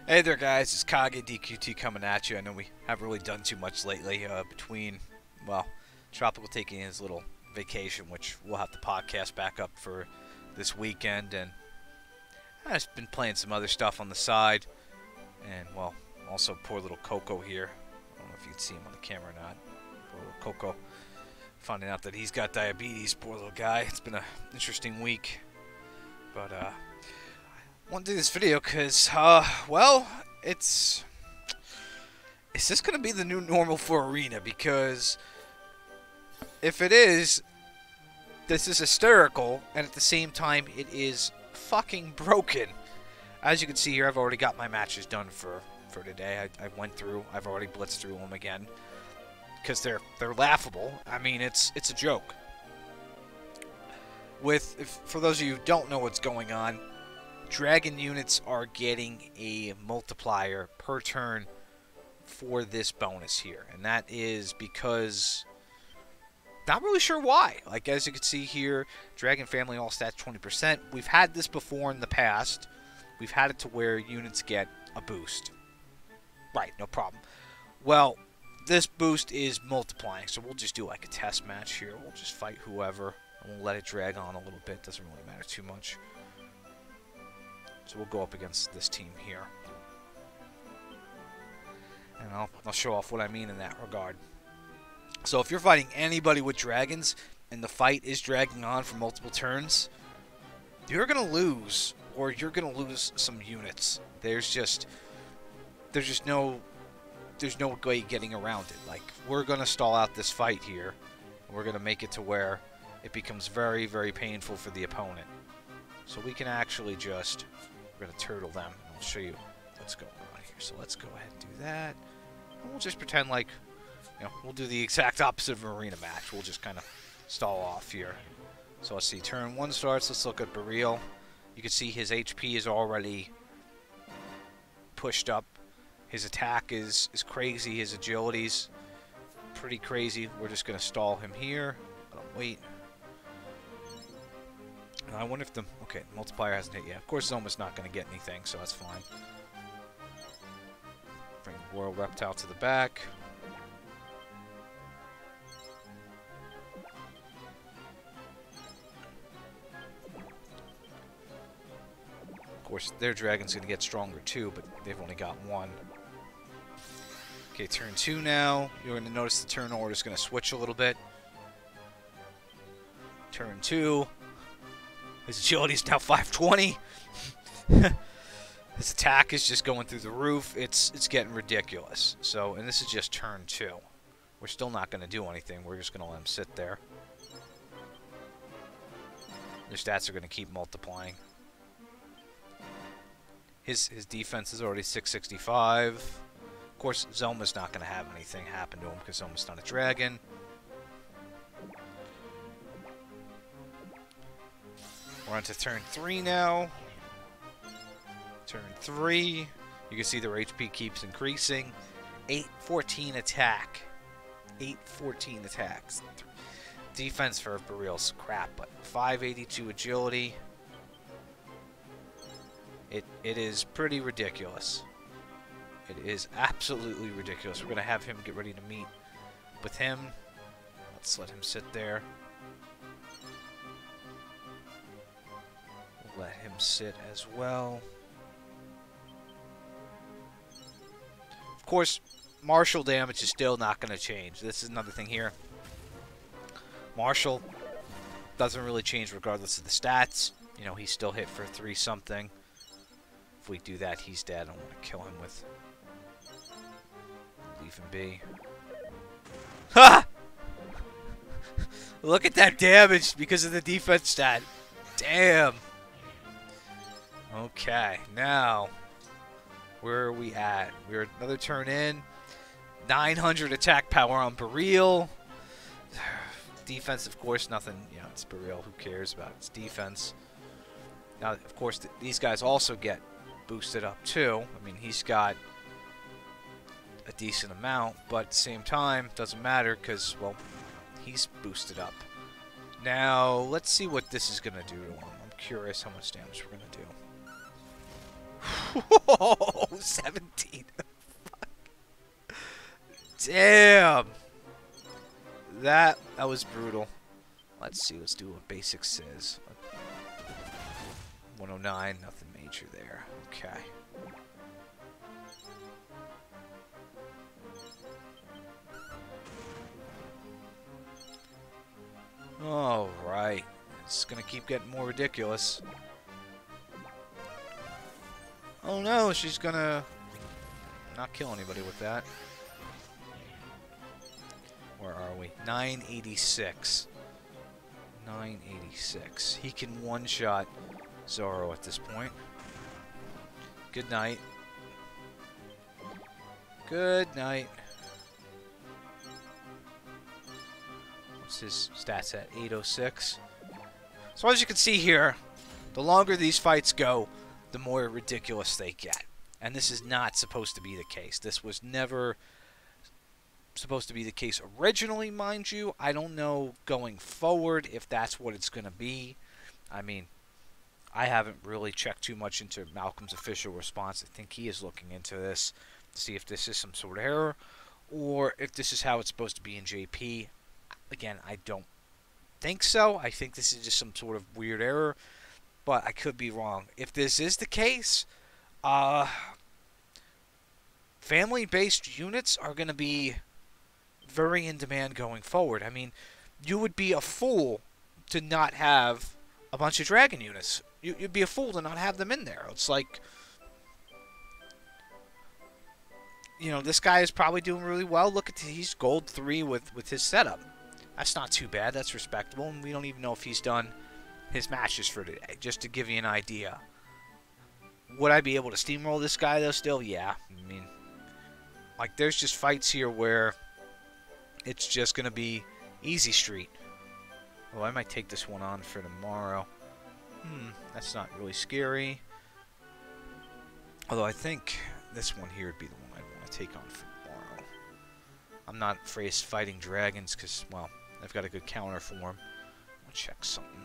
Hey there guys, it's Kage DQT coming at you. I know we haven't really done too much lately between, well, Tropical taking his little vacation, which we'll have the podcast back up for this weekend, and I've just been playing some other stuff on the side, and, well, also poor little Coco here. I don't know if you can see him on the camera or not. Poor little Coco, finding out that he's got diabetes, poor little guy. It's been an interesting week, but, I want to do this video because, well, is this going to be the new normal for Arena? Because if it is, this is hysterical, and at the same time, it is fucking broken. As you can see here, I've already got my matches done for today. I went through, I've already blitzed through them again, because they're laughable. I mean, it's a joke. For those of you who don't know what's going on, Dragon units are getting a multiplier per turn for this bonus here. And that is because, not really sure why. Like, as you can see here, Dragon Family All Stats 20%. We've had this before in the past. We've had it to where units get a boost. Right, no problem. Well, this boost is multiplying, so we'll just do like a test match here. We'll just fight whoever, and we'll let it drag on a little bit. Doesn't really matter too much. So we'll go up against this team here. And I'll show off what I mean in that regard. So if you're fighting anybody with dragons, and the fight is dragging on for multiple turns, you're going to lose, or you're going to lose some units. There's no way getting around it. Like, we're going to stall out this fight here. And we're going to make it to where it becomes very, very painful for the opponent. So we can actually just... We're going to turtle them, and I'll show you what's going on here. So let's go ahead and do that. And we'll just pretend like, we'll do the exact opposite of an arena match. We'll just kind of stall off here. So let's see, turn 1 starts. Let's look at Burial. You can see his HP is already pushed up. His attack is crazy. His agility's pretty crazy. We're just going to stall him here. Wait. I wonder if the multiplier hasn't hit yet. Of course, Zoma's not going to get anything, so that's fine. Bring Royal Reptile to the back. Of course, their dragon's going to get stronger too, but they've only got one. Okay, turn 2 now. You're going to notice the turn order is going to switch a little bit. Turn 2. His agility is now 520. His attack is just going through the roof. It's getting ridiculous. So, and this is just turn 2. We're still not going to do anything. We're just going to let him sit there. Your stats are going to keep multiplying. His defense is already 665. Of course, Zoma's not going to have anything happen to him because Zoma's not a dragon. We're on to turn 3 now. Turn 3. You can see their HP keeps increasing. 814 attack. 814 attacks. Defense for Burial's crap, but 582 agility. It is pretty ridiculous. It is absolutely ridiculous. We're going to have him get ready to meet with him. Let's let him sit there. Let him sit as well. Of course, martial damage is still not going to change. This is another thing here. Martial doesn't really change regardless of the stats. He's still hit for 3 something. If we do that, he's dead. I want to kill him with... Leave him be. Ha! Look at that damage because of the defense stat. Damn. Okay, now, where are we at? We're another turn in. 900 attack power on Burial. Defense, of course, nothing. It's Burial. Who cares about its defense? Now, of course, these guys also get boosted up, too. I mean, he's got a decent amount, but at the same time, doesn't matter because, well, he's boosted up. Now, let's see what this is going to do to him. I'm curious how much damage we're going to do. 17. Damn. That was brutal. Let's see. Let's do what basic says. 109. Nothing major there. Okay. All right. It's going to keep getting more ridiculous. Oh no, she's going to not kill anybody with that. Where are we? 986. 986. He can one-shot Zoro at this point. Good night. Good night. What's his stats at? 806. So as you can see here, the longer these fights go, the more ridiculous they get. And this is not supposed to be the case. This was never supposed to be the case originally, mind you. I don't know going forward if that's what it's going to be. I mean, I haven't really checked too much into Malcolm's official response. I think he is looking into this to see if this is some sort of error or if this is how it's supposed to be in JP. Again, I don't think so. I think this is just some sort of weird error, but I could be wrong. If this is the case, family-based units are going to be very in demand going forward. I mean, you would be a fool to not have a bunch of dragon units. You'd be a fool to not have them in there. It's like, you know, this guy is probably doing really well. Look at he's gold 3 with his setup. That's not too bad. That's respectable. And we don't even know if he's done his matches for today. Just to give you an idea. Would I be able to steamroll this guy though still? Yeah. I mean, like there's just fights here where it's just going to be easy street. Oh, I might take this one on for tomorrow. That's not really scary. Although I think this one here would be the one I'd want to take on for tomorrow. I'm not afraid of fighting dragons because, well, I've got a good counter for them. I'll check something.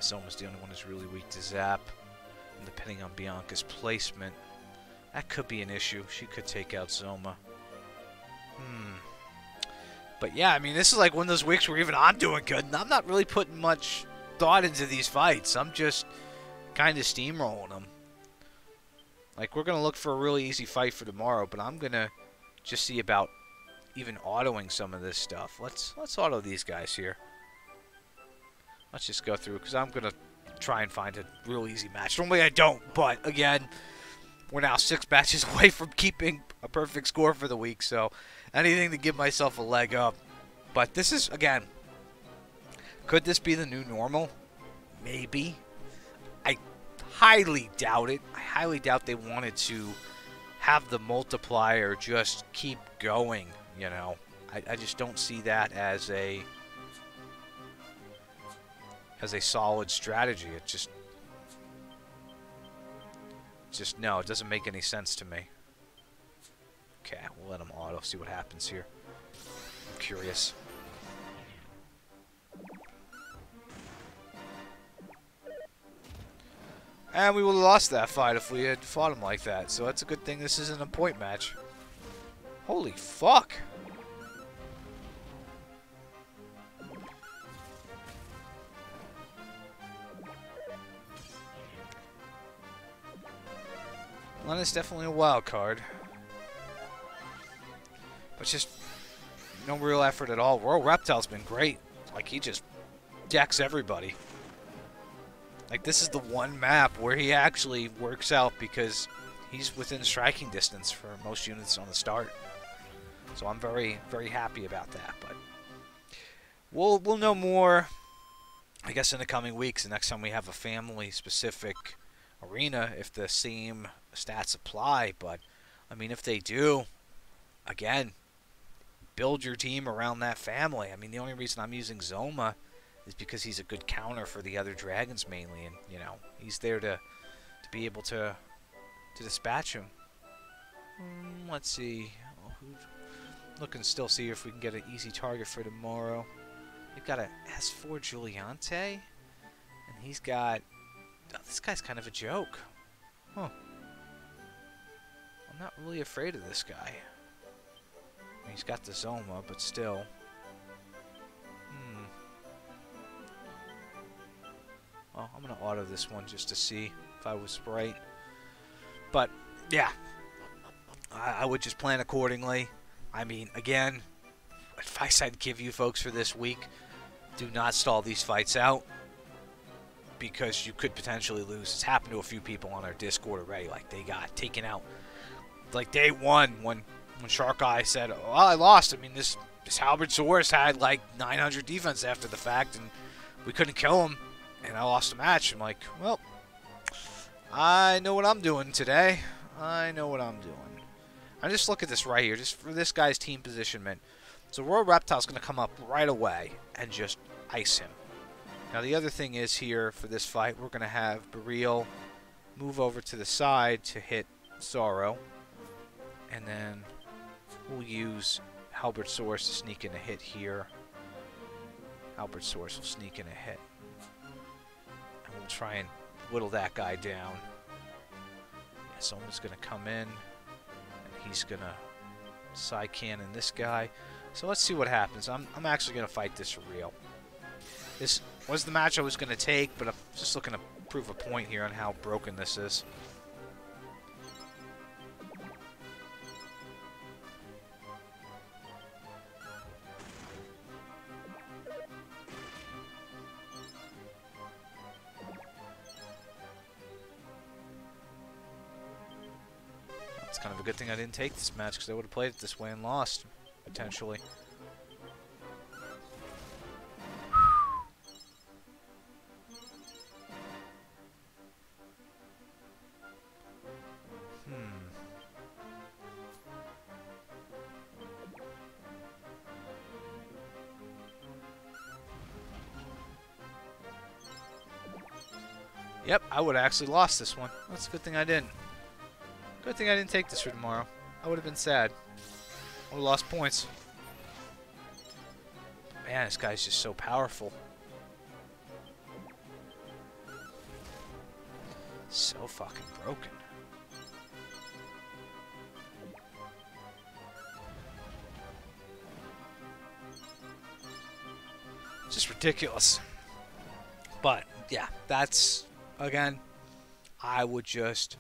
Zoma's the only one who's really weak to zap. And depending on Bianca's placement, that could be an issue. She could take out Zoma. But yeah, I mean, this is like one of those weeks where even I'm doing good, and I'm not really putting much thought into these fights. I'm just kind of steamrolling them. Like, we're going to look for a really easy fight for tomorrow, but I'm going to just see about even autoing some of this stuff. Let's auto these guys here. Let's just go through, because I'm going to try and find a real easy match. Normally I don't, but again, we're now 6 matches away from keeping a perfect score for the week, so anything to give myself a leg up. But this is, again, could this be the new normal? Maybe. I highly doubt it. I highly doubt they wanted to have the multiplier just keep going, you know. I just don't see that as a solid strategy. It just no, it doesn't make any sense to me. Okay, we'll let him auto, see what happens here. I'm curious. And we would have lost that fight if we had fought him like that. So that's a good thing this isn't a point match. Holy fuck! Lena's definitely a wild card. But just no real effort at all. Royal Reptile's been great. Like, he just decks everybody. Like, this is the one map where he actually works out because he's within striking distance for most units on the start. So I'm very, very happy about that. But we'll know more, I guess, in the coming weeks. The next time we have a family-specific arena, if the same stats apply. But, I mean, if they do, again, build your team around that family. I mean, the only reason I'm using Zoma is because he's a good counter for the other dragons mainly, and you know, he's there to be able to dispatch him. Let's see. Look and still see if we can get an easy target for tomorrow. We've got a S4 Giuliante, and he's got... Oh, this guy's kind of a joke. Huh. I'm not really afraid of this guy. I mean, he's got the Zoma, but still. Well, I'm going to auto this one just to see if I was right. But, yeah. I would just plan accordingly. I mean, again, advice I'd give you folks for this week, do not stall these fights out, because you could potentially lose. It's happened to a few people on our Discord already. Like, they got taken out. Like, day one, when Shark Eye said, oh, I lost. I mean, this Halberdsaurus had, like, 900 defense after the fact, and we couldn't kill him, and I lost the match. I'm like, well, I know what I'm doing today. I know what I'm doing. And just look at this right here, just for this guy's team positionment. So Royal Reptile's going to come up right away and just ice him. Now the other thing is here for this fight, we're going to have Baril move over to the side to hit Sorrow. And then we'll use Halberdsaurus to sneak in a hit here. Halberdsaurus will sneak in a hit. And we'll try and whittle that guy down. Yeah, someone's going to come in. He's going to side cannon this guy. So let's see what happens. I'm actually going to fight this for real. This was the match I was going to take, but I'm just looking to prove a point here on how broken this is. It's kind of a good thing I didn't take this match, because I would have played it this way and lost, potentially. Yep, I would have actually lost this one. That's a good thing I didn't. Good thing I didn't take this for tomorrow. I would have been sad. I would have lost points. Man, this guy's just so powerful. So fucking broken. Just ridiculous. But, yeah, that's, again, I would just...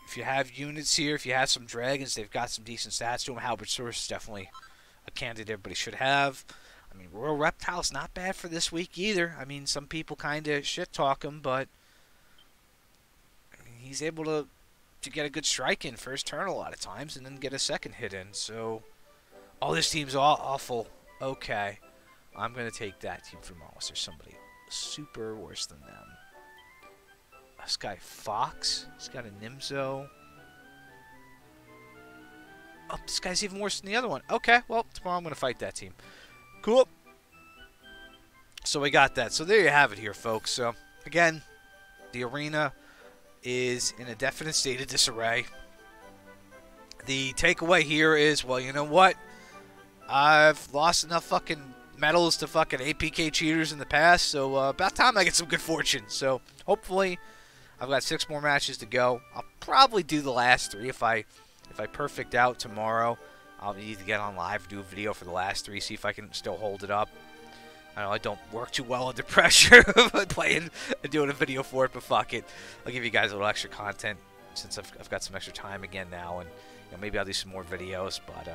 If you have units here, if you have some dragons, they've got some decent stats to them. Halberdsaurus is definitely a candidate everybody should have. I mean, Royal Reptile's not bad for this week either. I mean, some people kind of shit-talk him, but I mean, he's able to get a good strike in first turn a lot of times and then get a second hit in. So, oh, this team's awful. Okay. I'm going to take that team from unless there's somebody super worse than them. This guy Fox, he's got a Nimzo. Oh, this guy's even worse than the other one. Okay, well, tomorrow I'm going to fight that team. Cool. So we got that. So there you have it here, folks. So, again, the arena is in a definite state of disarray. The takeaway here is, well, you know what? I've lost enough fucking medals to fucking APK cheaters in the past, so about time I get some good fortune. So, hopefully... I've got 6 more matches to go. I'll probably do the last 3 if I perfect out tomorrow. I'll either get on live, do a video for the last 3, see if I can still hold it up. I know I don't work too well under pressure playing and doing a video for it, but fuck it. I'll give you guys a little extra content since I've got some extra time again now, and you know, maybe I'll do some more videos. But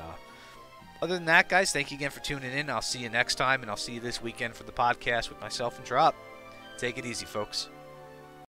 other than that, guys, thank you again for tuning in. I'll see you next time, and I'll see you this weekend for the podcast with myself and Drop. Take it easy, folks.